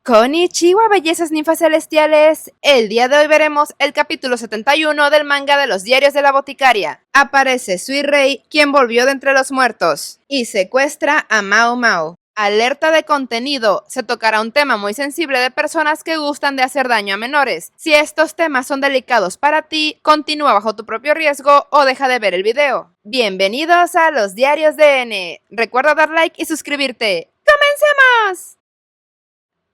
Konnichiwa, bellezas ninfas celestiales. El día de hoy veremos el capítulo 71 del manga de los diarios de la boticaria. Aparece Sui Rei, quien volvió de entre los muertos, y secuestra a Mao Mao. Alerta de contenido, se tocará un tema muy sensible de personas que gustan de hacer daño a menores. Si estos temas son delicados para ti, continúa bajo tu propio riesgo o deja de ver el video. Bienvenidos a los diarios de N. Recuerda dar like y suscribirte. ¡Comencemos!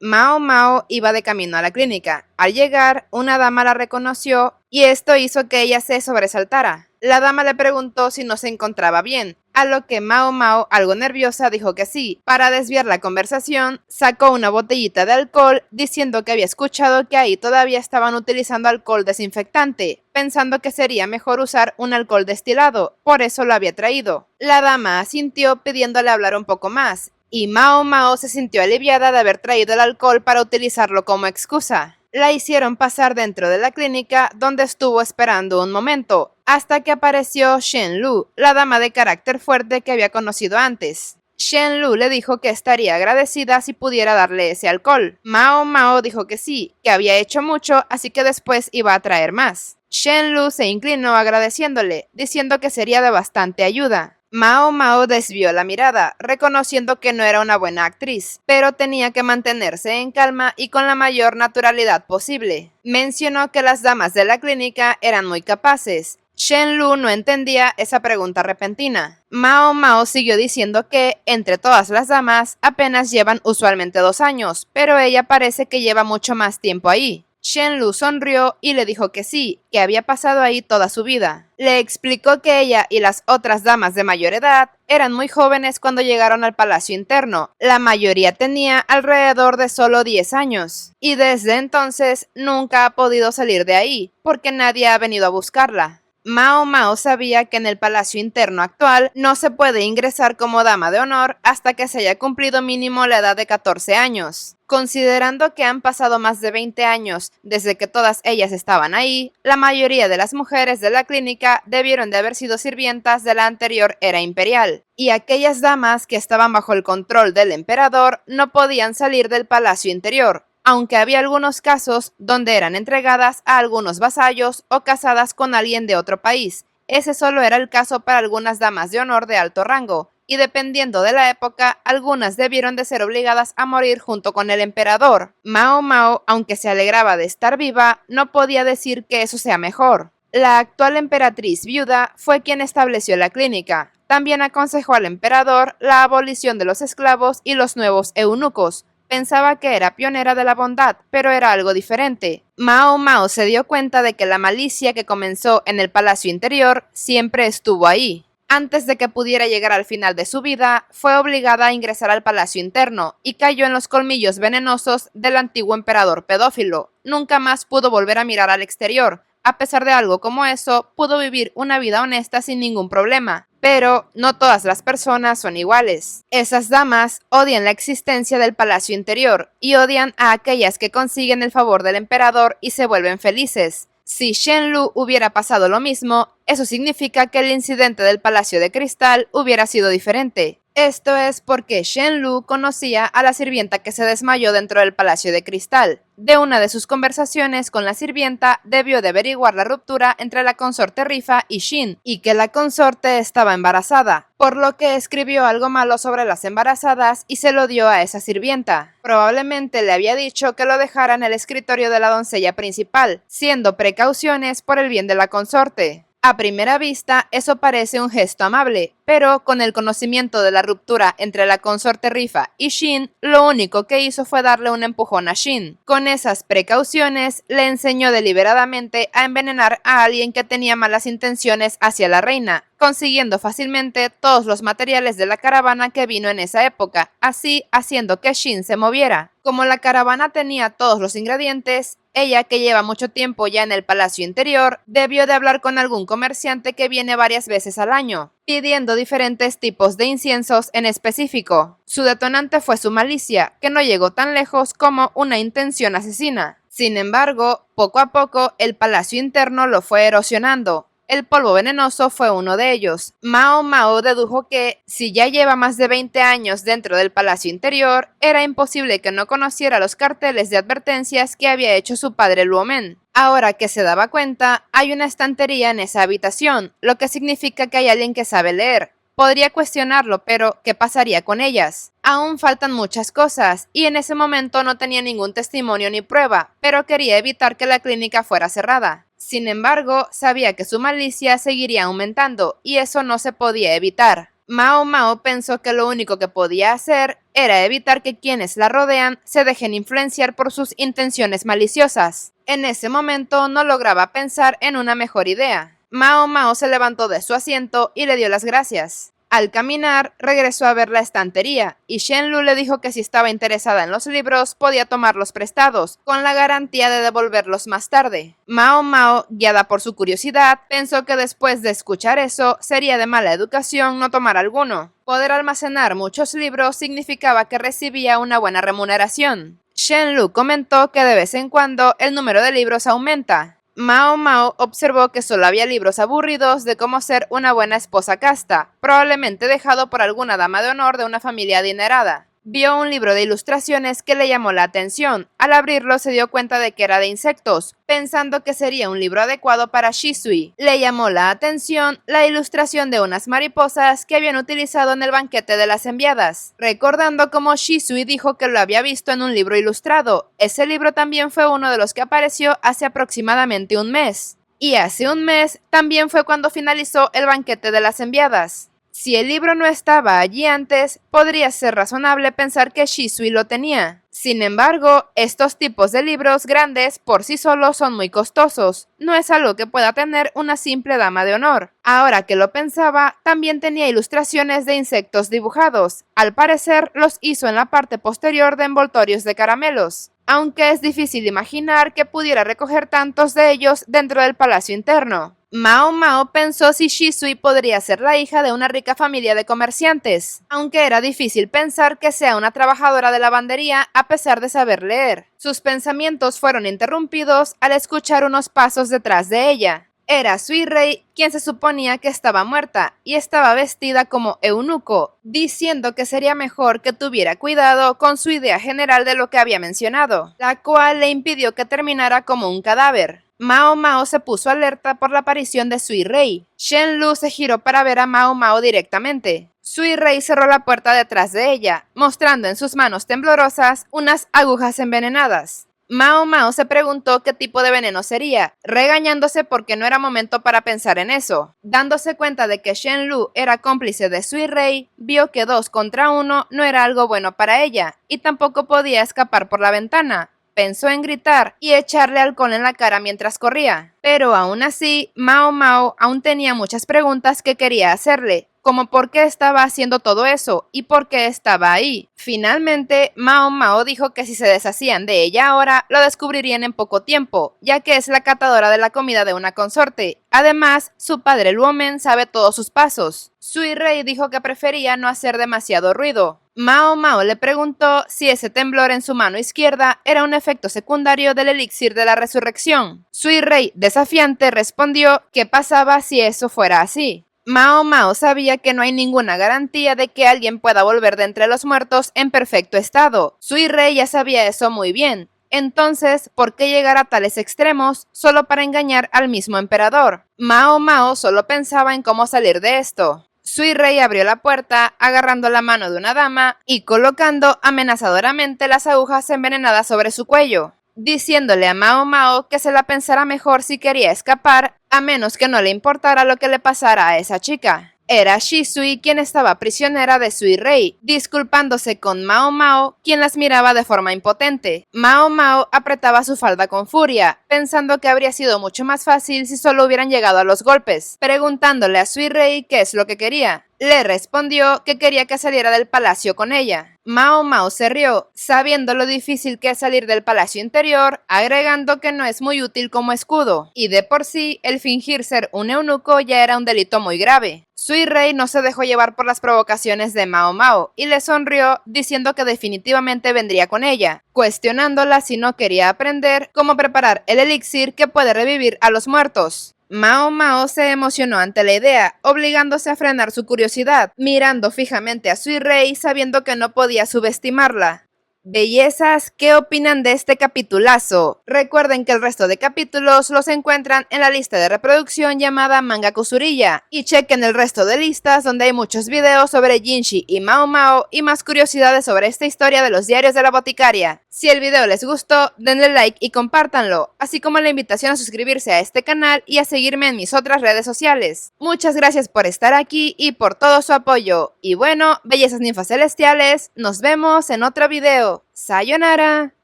Mao Mao iba de camino a la clínica. Al llegar, una dama la reconoció y esto hizo que ella se sobresaltara. La dama le preguntó si no se encontraba bien, a lo que Mao Mao, algo nerviosa, dijo que sí. Para desviar la conversación, sacó una botellita de alcohol diciendo que había escuchado que ahí todavía estaban utilizando alcohol desinfectante, pensando que sería mejor usar un alcohol destilado, por eso lo había traído. La dama asintió pidiéndole hablar un poco más, y Mao Mao se sintió aliviada de haber traído el alcohol para utilizarlo como excusa. La hicieron pasar dentro de la clínica, donde estuvo esperando un momento, hasta que apareció Shen Lu, la dama de carácter fuerte que había conocido antes. Shen Lu le dijo que estaría agradecida si pudiera darle ese alcohol. Mao Mao dijo que sí, que había hecho mucho, así que después iba a traer más. Shen Lu se inclinó agradeciéndole, diciendo que sería de bastante ayuda. Mao Mao desvió la mirada, reconociendo que no era una buena actriz, pero tenía que mantenerse en calma y con la mayor naturalidad posible. Mencionó que las damas de la clínica eran muy capaces. Shen Lu no entendía esa pregunta repentina. Mao Mao siguió diciendo que, entre todas las damas, apenas llevan usualmente 2 años, pero ella parece que lleva mucho más tiempo ahí. Shen Lu sonrió y le dijo que sí, que había pasado ahí toda su vida. Le explicó que ella y las otras damas de mayor edad eran muy jóvenes cuando llegaron al palacio interno. La mayoría tenía alrededor de solo 10 años, y desde entonces nunca ha podido salir de ahí, porque nadie ha venido a buscarla. Mao Mao sabía que en el palacio interno actual no se puede ingresar como dama de honor hasta que se haya cumplido mínimo la edad de 14 años. Considerando que han pasado más de 20 años desde que todas ellas estaban ahí, la mayoría de las mujeres de la clínica debieron de haber sido sirvientas de la anterior era imperial, y aquellas damas que estaban bajo el control del emperador no podían salir del palacio interior, aunque había algunos casos donde eran entregadas a algunos vasallos o casadas con alguien de otro país. Ese solo era el caso para algunas damas de honor de alto rango, y dependiendo de la época, algunas debieron de ser obligadas a morir junto con el emperador. Mao Mao, aunque se alegraba de estar viva, no podía decir que eso sea mejor. La actual emperatriz viuda fue quien estableció la clínica. También aconsejó al emperador la abolición de los esclavos y los nuevos eunucos. Pensaba que era pionera de la bondad, pero era algo diferente. Mao Mao se dio cuenta de que la malicia que comenzó en el palacio interior siempre estuvo ahí. Antes de que pudiera llegar al final de su vida, fue obligada a ingresar al palacio interno y cayó en los colmillos venenosos del antiguo emperador pedófilo. Nunca más pudo volver a mirar al exterior. A pesar de algo como eso, pudo vivir una vida honesta sin ningún problema. Pero no todas las personas son iguales. Esas damas odian la existencia del palacio interior y odian a aquellas que consiguen el favor del emperador y se vuelven felices. Si Shen Lu hubiera pasado lo mismo, eso significa que el incidente del Palacio de Cristal hubiera sido diferente. Esto es porque Shen Lu conocía a la sirvienta que se desmayó dentro del Palacio de Cristal. De una de sus conversaciones con la sirvienta, debió de averiguar la ruptura entre la consorte Rifa y Shin, y que la consorte estaba embarazada, por lo que escribió algo malo sobre las embarazadas y se lo dio a esa sirvienta. Probablemente le había dicho que lo dejara en el escritorio de la doncella principal, siendo precauciones por el bien de la consorte. A primera vista, eso parece un gesto amable, pero con el conocimiento de la ruptura entre la consorte Rifa y Shin, lo único que hizo fue darle un empujón a Shin. Con esas precauciones, le enseñó deliberadamente a envenenar a alguien que tenía malas intenciones hacia la reina, consiguiendo fácilmente todos los materiales de la caravana que vino en esa época, así haciendo que Shin se moviera. Como la caravana tenía todos los ingredientes, ella, que lleva mucho tiempo ya en el palacio interior, debió de hablar con algún comerciante que viene varias veces al año, pidiendo diferentes tipos de inciensos en específico. Su detonante fue su malicia, que no llegó tan lejos como una intención asesina. Sin embargo, poco a poco, el palacio interno lo fue erosionando. El polvo venenoso fue uno de ellos. Mao Mao dedujo que, si ya lleva más de 20 años dentro del palacio interior, era imposible que no conociera los carteles de advertencias que había hecho su padre Luomen. Ahora que se daba cuenta, hay una estantería en esa habitación, lo que significa que hay alguien que sabe leer. Podría cuestionarlo, pero ¿qué pasaría con ellas? Aún faltan muchas cosas, y en ese momento no tenía ningún testimonio ni prueba, pero quería evitar que la clínica fuera cerrada. Sin embargo, sabía que su malicia seguiría aumentando, y eso no se podía evitar. Mao Mao pensó que lo único que podía hacer era evitar que quienes la rodean se dejen influenciar por sus intenciones maliciosas. En ese momento no lograba pensar en una mejor idea. Mao Mao se levantó de su asiento y le dio las gracias. Al caminar, regresó a ver la estantería, y Shen Lu le dijo que si estaba interesada en los libros, podía tomarlos prestados, con la garantía de devolverlos más tarde. Mao Mao, guiada por su curiosidad, pensó que después de escuchar eso, sería de mala educación no tomar alguno. Poder almacenar muchos libros significaba que recibía una buena remuneración. Shen Lu comentó que de vez en cuando el número de libros aumenta. Mao Mao observó que solo había libros aburridos de cómo ser una buena esposa casta, probablemente dejado por alguna dama de honor de una familia adinerada. Vio un libro de ilustraciones que le llamó la atención. Al abrirlo se dio cuenta de que era de insectos, pensando que sería un libro adecuado para Shisui. Le llamó la atención la ilustración de unas mariposas que habían utilizado en el banquete de las enviadas, recordando cómo Shisui dijo que lo había visto en un libro ilustrado. Ese libro también fue uno de los que apareció hace aproximadamente un mes. Y hace un mes también fue cuando finalizó el banquete de las enviadas. Si el libro no estaba allí antes, podría ser razonable pensar que Shisui lo tenía. Sin embargo, estos tipos de libros grandes por sí solos son muy costosos. No es algo que pueda tener una simple dama de honor. Ahora que lo pensaba, también tenía ilustraciones de insectos dibujados. Al parecer, los hizo en la parte posterior de envoltorios de caramelos. Aunque es difícil imaginar que pudiera recoger tantos de ellos dentro del palacio interno. Mao Mao pensó si Shisui podría ser la hija de una rica familia de comerciantes, aunque era difícil pensar que sea una trabajadora de lavandería a pesar de saber leer. Sus pensamientos fueron interrumpidos al escuchar unos pasos detrás de ella. Era Sui Rei, quien se suponía que estaba muerta y estaba vestida como eunuco, diciendo que sería mejor que tuviera cuidado con su idea general de lo que había mencionado, la cual le impidió que terminara como un cadáver. Mao Mao se puso alerta por la aparición de Sui Rei. Shen Lu se giró para ver a Mao Mao directamente. Sui Rei cerró la puerta detrás de ella, mostrando en sus manos temblorosas unas agujas envenenadas. Mao Mao se preguntó qué tipo de veneno sería, regañándose porque no era momento para pensar en eso. Dándose cuenta de que Shen Lu era cómplice de Sui Rei, vio que 2 contra 1 no era algo bueno para ella, y tampoco podía escapar por la ventana. Pensó en gritar y echarle alcohol en la cara mientras corría. Pero aún así, Mao Mao aún tenía muchas preguntas que quería hacerle, como por qué estaba haciendo todo eso y por qué estaba ahí. Finalmente, Mao Mao dijo que si se deshacían de ella ahora, lo descubrirían en poco tiempo, ya que es la catadora de la comida de una consorte. Además, su padre Luomen sabe todos sus pasos. Sui Rei dijo que prefería no hacer demasiado ruido. Mao Mao le preguntó si ese temblor en su mano izquierda era un efecto secundario del elixir de la resurrección. Sui Rei, desafiante, respondió qué pasaba si eso fuera así. Mao Mao sabía que no hay ninguna garantía de que alguien pueda volver de entre los muertos en perfecto estado. Sui Rei ya sabía eso muy bien. Entonces, ¿por qué llegar a tales extremos solo para engañar al mismo emperador? Mao Mao solo pensaba en cómo salir de esto. Sui Rei abrió la puerta, agarrando la mano de una dama y colocando amenazadoramente las agujas envenenadas sobre su cuello, diciéndole a Mao Mao que se la pensara mejor si quería escapar, a menos que no le importara lo que le pasara a esa chica. Era Shisui quien estaba prisionera de Sui Rei, disculpándose con Mao Mao, quien las miraba de forma impotente. Mao Mao apretaba su falda con furia, pensando que habría sido mucho más fácil si solo hubieran llegado a los golpes, preguntándole a Sui Rei qué es lo que quería. Le respondió que quería que saliera del palacio con ella. Mao Mao se rió, sabiendo lo difícil que es salir del palacio interior, agregando que no es muy útil como escudo, y de por sí, el fingir ser un eunuco ya era un delito muy grave. Sui Rei no se dejó llevar por las provocaciones de Mao Mao, y le sonrió, diciendo que definitivamente vendría con ella, cuestionándola si no quería aprender cómo preparar el elixir que puede revivir a los muertos. Mao Mao se emocionó ante la idea, obligándose a frenar su curiosidad, mirando fijamente a Sui Rei sabiendo que no podía subestimarla. Bellezas, ¿qué opinan de este capitulazo? Recuerden que el resto de capítulos los encuentran en la lista de reproducción llamada Manga Kusurilla, y chequen el resto de listas donde hay muchos videos sobre Jinshi y Mao Mao y más curiosidades sobre esta historia de los diarios de la boticaria. Si el video les gustó, denle like y compártanlo, así como la invitación a suscribirse a este canal y a seguirme en mis otras redes sociales. Muchas gracias por estar aquí y por todo su apoyo. Y bueno, bellezas ninfas celestiales, nos vemos en otro video. Sayonara.